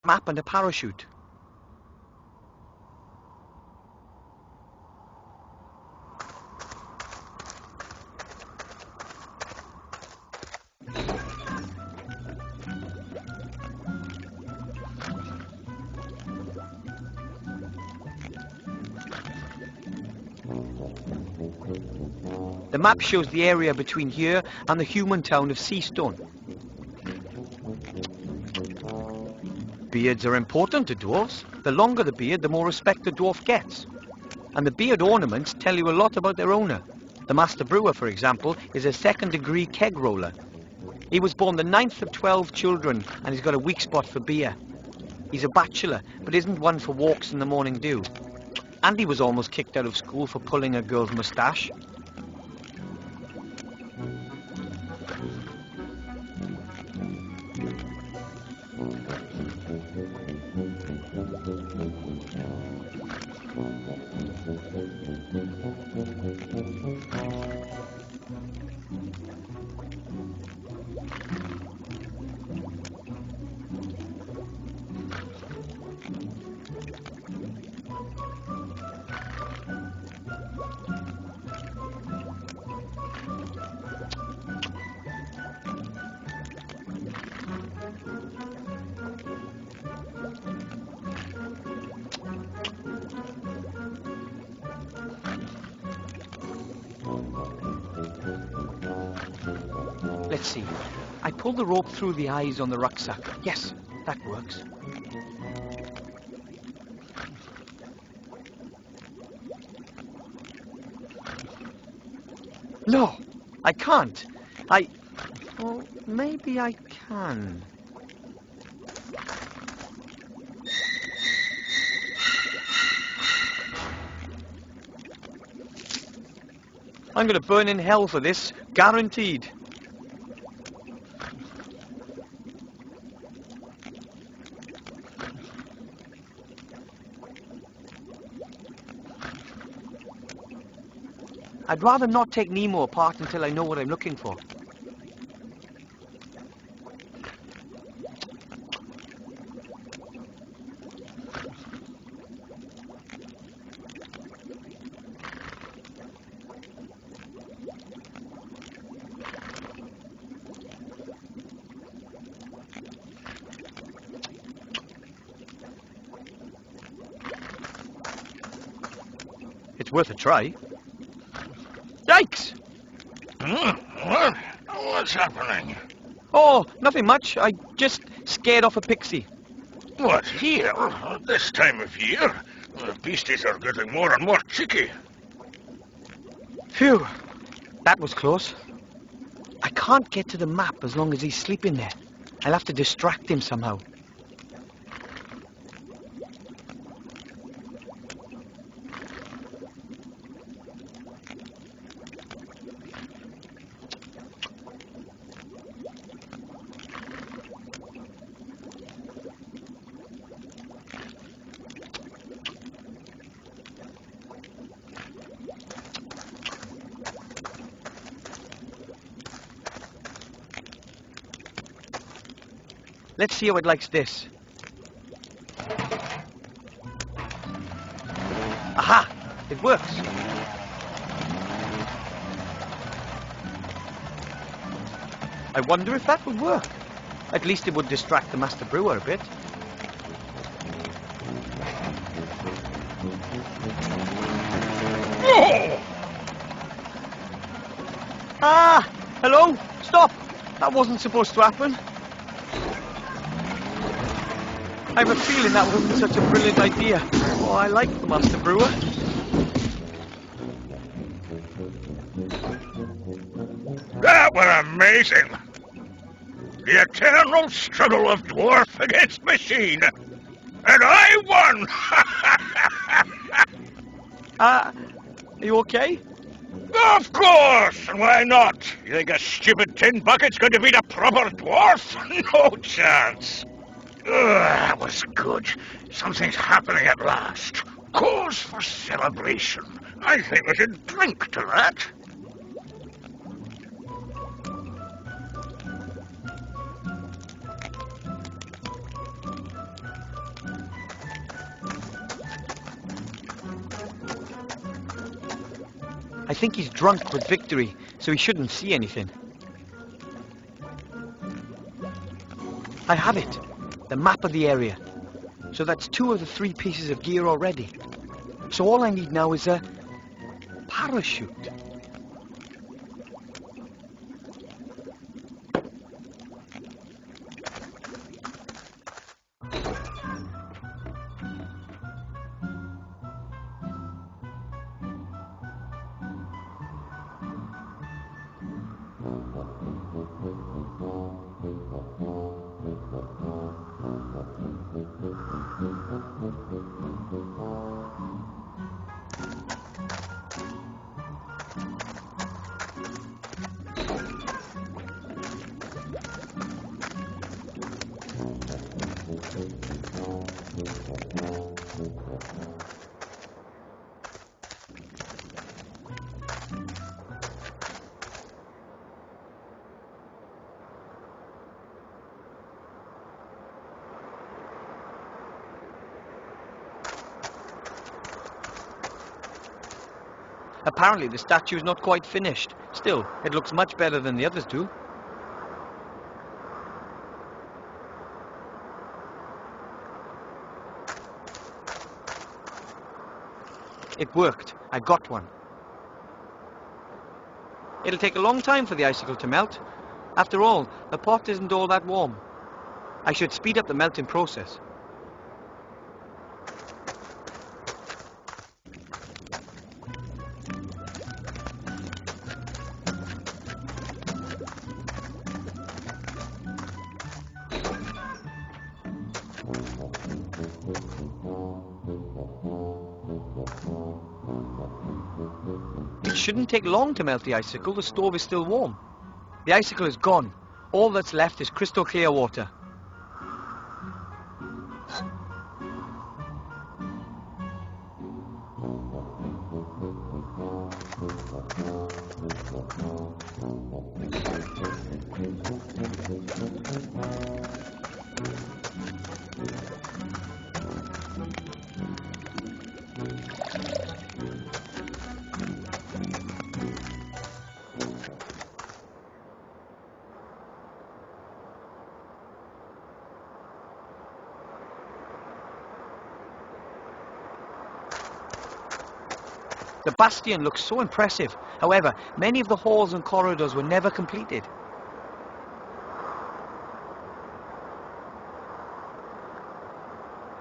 map and a parachute. The map shows the area between here and the human town of Seastone. Beards are important to dwarves. The longer the beard, the more respect the dwarf gets. And the beard ornaments tell you a lot about their owner. The Master Brewer, for example, is a second-degree keg roller. He was born the 9th of 12 children, and he's got a weak spot for beer. He's a bachelor, but isn't one for walks in the morning dew. And he was almost kicked out of school for pulling a girl's moustache. Let's see. I pull the rope through the eyes on the rucksack. Yes, that works. No, I can't. Well, maybe I can. I'm going to burn in hell for this, guaranteed. I'd rather not take Nemo apart until I know what I'm looking for. It's worth a try. Yikes! What's happening? Oh, nothing much. I just scared off a pixie. What, here? At this time of year? The beasties are getting more and more cheeky. Phew, that was close. I can't get to the map as long as he's sleeping there. I'll have to distract him somehow. Let's see how it likes this. Aha! It works. I wonder if that would work. At least it would distract the Master Brewer a bit. Oh! Ah! Hello? Stop! That wasn't supposed to happen. I have a feeling that wasn't such a brilliant idea. Oh, I like the Master Brewer. That was amazing! The eternal struggle of dwarf against machine! And I won! Are you okay? Of course! And why not? You think a stupid tin bucket's going to beat a proper dwarf? No chance! That was good. Something's happening at last. Cause for celebration. I think we should drink to that. I think he's drunk with victory, so he shouldn't see anything. I have it. The map of the area. So that's 2 of the 3 pieces of gear already. So all I need now is a parachute. Apparently the statue is not quite finished. Still, it looks much better than the others do. It worked. I got one. It'll take a long time for the icicle to melt. After all, the pot isn't all that warm. I should speed up the melting process. It shouldn't take long to melt the icicle. The stove is still warm. The icicle is gone. All that's left is crystal clear water. The bastion looks so impressive. However, many of the halls and corridors were never completed.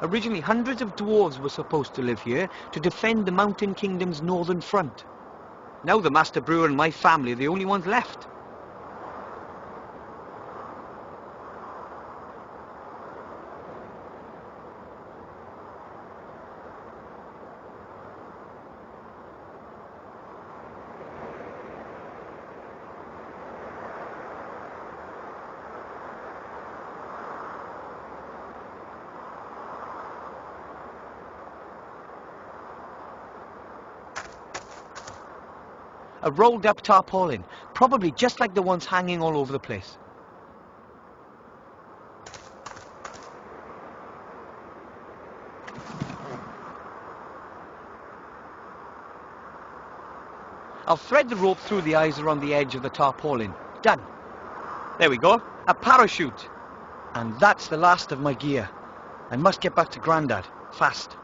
Originally, hundreds of dwarves were supposed to live here to defend the Mountain Kingdom's northern front. Now the Master Brewer and my family are the only ones left. A rolled-up tarpaulin, probably just like the ones hanging all over the place. I'll thread the rope through the eyes around the edge of the tarpaulin. Done. There we go. A parachute. And that's the last of my gear. I must get back to Grandad. Fast.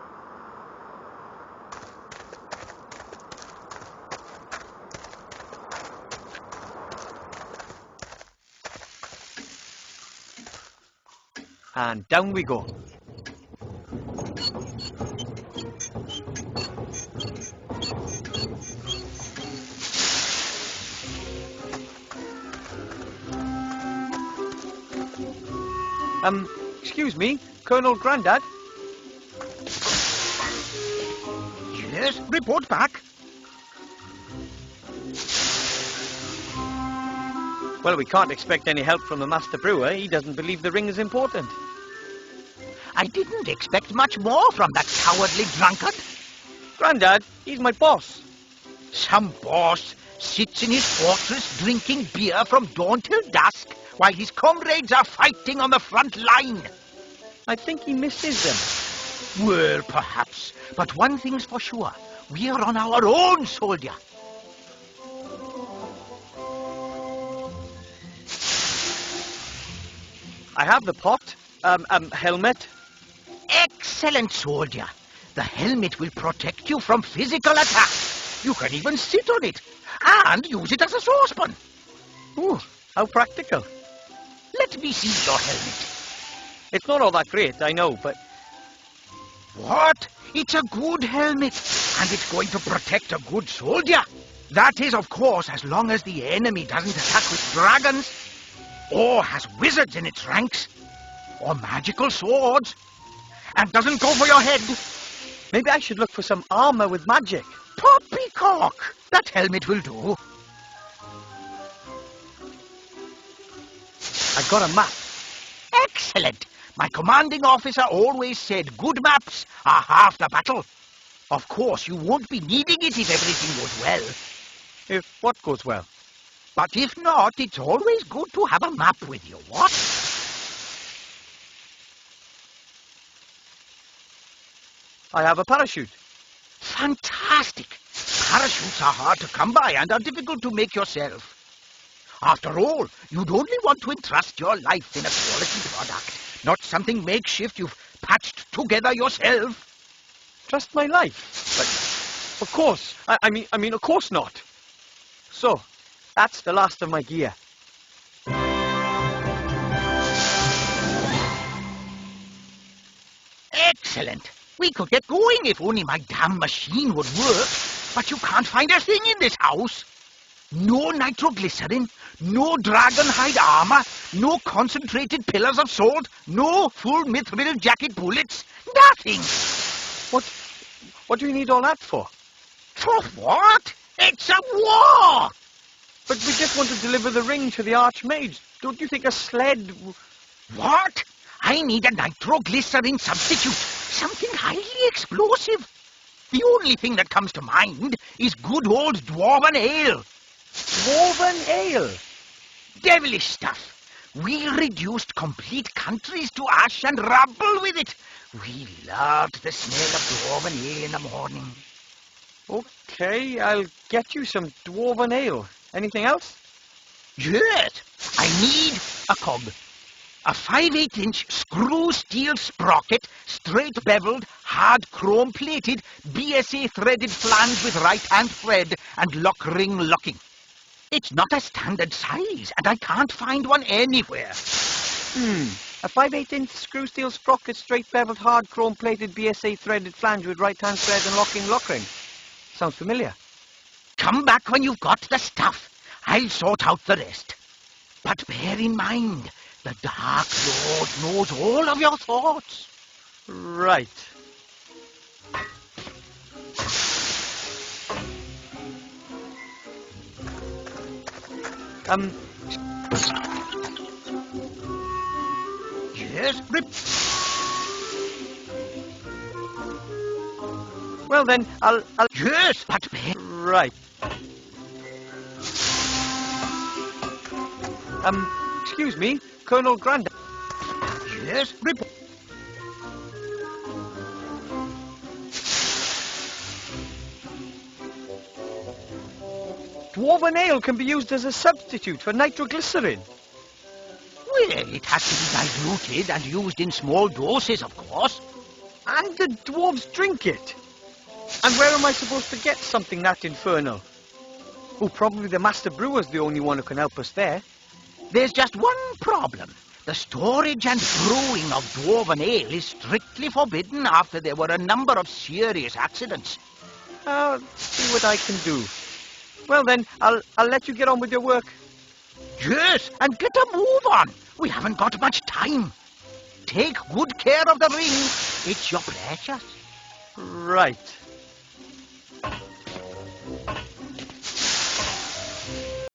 And down we go. Excuse me, Colonel Grandad? Yes, report back. Well, we can't expect any help from the Master Brewer. He doesn't believe the ring is important. I didn't expect much more from that cowardly drunkard. Grandad, he's my boss. Some boss sits in his fortress drinking beer from dawn till dusk while his comrades are fighting on the front line. I think he misses them. Well, perhaps. But one thing's for sure. We're on our own, soldier. I have the pot, helmet. Excellent, soldier. The helmet will protect you from physical attack. You can even sit on it and use it as a saucepan. Ooh, how practical. Let me see your helmet. It's not all that great, I know, but... What? It's a good helmet, and it's going to protect a good soldier. That is, of course, as long as the enemy doesn't attack with dragons, or has wizards in its ranks, or magical swords, and doesn't go for your head. Maybe I should look for some armor with magic. Poppycock! That helmet will do. I got a map. Excellent! My commanding officer always said good maps are half the battle. Of course, you won't be needing it if everything goes well. If what goes well? But if not, it's always good to have a map with you, what? I have a parachute. Fantastic! Parachutes are hard to come by and are difficult to make yourself. After all, you'd only want to entrust your life in a quality product, not something makeshift you've patched together yourself. Trust my life? But, of course. I mean, of course not. So, that's the last of my gear. Excellent. We could get going if only my damn machine would work. But you can't find a thing in this house. No nitroglycerin, no dragon hide armor, no concentrated pillars of salt, no full mithril jacket bullets. Nothing. What do you need all that for? For what? It's a war! But we just want to deliver the ring to the Archmage. Don't you think a sled... What? I need a nitroglycerin substitute. Something highly explosive. The only thing that comes to mind is good old dwarven ale. Dwarven ale? Devilish stuff. We reduced complete countries to ash and rubble with it. We loved the smell of dwarven ale in the morning. Okay, I'll get you some dwarven ale. Anything else? Yes, I need a cob. A 5/8-inch screw steel sprocket, straight beveled, hard chrome plated, BSA threaded flange with right-hand thread and lock ring locking. It's not a standard size, and I can't find one anywhere. A 5/8-inch screw steel sprocket, straight beveled, hard chrome plated, BSA threaded flange with right-hand thread and locking lock ring. Sounds familiar. Come back when you've got the stuff. I'll sort out the rest. But bear in mind, the Dark Lord knows all of your thoughts. Right. Yes, Rip. Well then, I'll... Yes, but bear... Right. Excuse me, Colonel Grandad. Yes, Rip. Dwarven ale can be used as a substitute for nitroglycerin. Well, it has to be diluted and used in small doses, of course. And the dwarves drink it. And where am I supposed to get something that infernal? Oh, probably the Master Brewer's the only one who can help us there. There's just one problem. The storage and brewing of dwarven ale is strictly forbidden after there were a number of serious accidents. I'll see what I can do. Well then, I'll let you get on with your work. Yes, and get a move on. We haven't got much time. Take good care of the ring. It's your precious. Right.